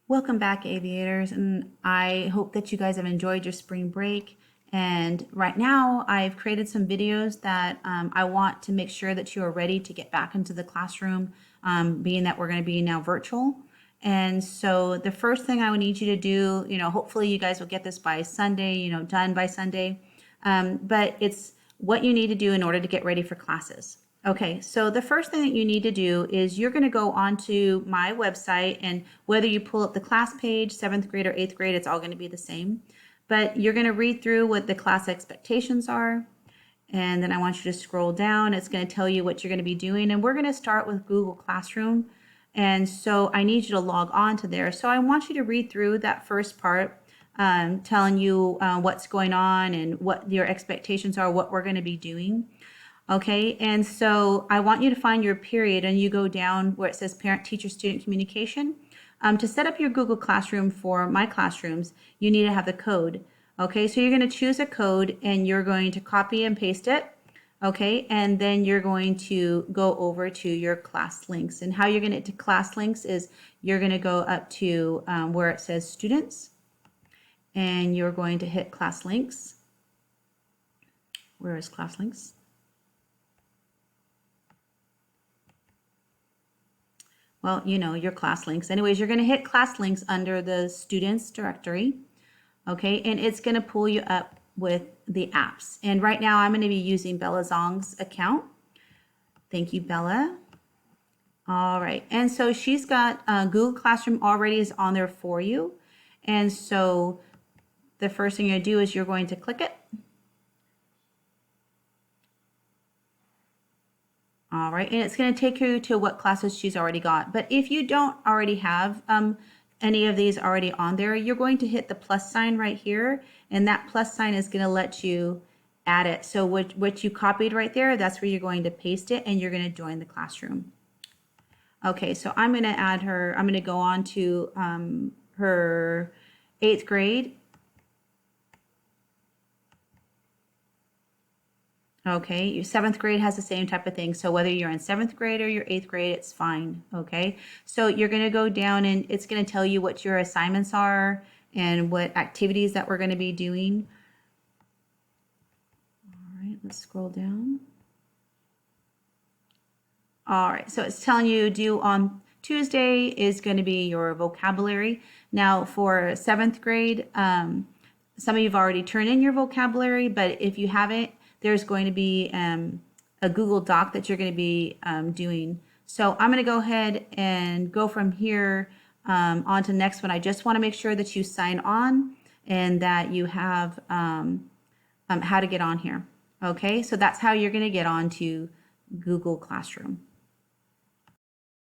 Welcome back, aviators, and I hope that you guys have enjoyed your spring break. And right now, I've created some videos that I want to make sure that you are ready to get back into the classroom, being that we're going to be now virtual. And so the first thing I would need you to do, hopefully you guys will get this by Sunday, done by Sunday. But it's what you need to do in order to get ready for classes. Okay, so the first thing that you need to do is you're going to go onto my website, and whether you pull up the class page, 7th grade or 8th grade, it's all going to be the same. But you're going to read through what the class expectations are, and then I want you to scroll down. It's going to tell you what you're going to be doing, and we're going to start with Google Classroom. And so I need you to log on to there. So I want you to read through that first part, telling you what's going on and what your expectations are, what we're going to be doing. Okay, and so I want you to find your period, and you go down where it says parent teacher student communication. To set up your Google Classroom for my classrooms, you need to have the code. Okay, so you're going to choose a code and you're going to copy and paste it. Okay, and then you're going to go over to your class links. And how you're going to get to class links is you're going to go up to where it says students, and you're going to hit class links. Where is class links? Well, your class links. Anyways, you're going to hit class links under the students directory. Okay, and it's going to pull you up with the apps. And right now I'm going to be using Bella Zong's account. Thank you, Bella. All right, and so she's got Google Classroom already is on there for you. And so the first thing you're going to do is you're going to click it. All right, and it's going to take you to what classes she's already got. But if you don't already have any of these already on there, you're going to hit the plus sign right here, and that plus sign is going to let you add it. So what you copied right there, that's where you're going to paste it, and you're going to join the classroom. Okay, so I'm going to add her. I'm going to go on to her 8th grade. Okay, your 7th grade has the same type of thing. So whether you're in 7th grade or your 8th grade, it's fine. Okay, so you're going to go down and it's going to tell you what your assignments are and what activities that we're going to be doing. All right, let's scroll down. All right, so it's telling you due on Tuesday is going to be your vocabulary. Now for 7th grade, some of you have already turned in your vocabulary, but if you haven't, there's going to be a Google Doc that you're going to be doing. So I'm going to go ahead and go from here on to the next one. I just want to make sure that you sign on and that you have how to get on here. Okay, so that's how you're going to get on to Google Classroom.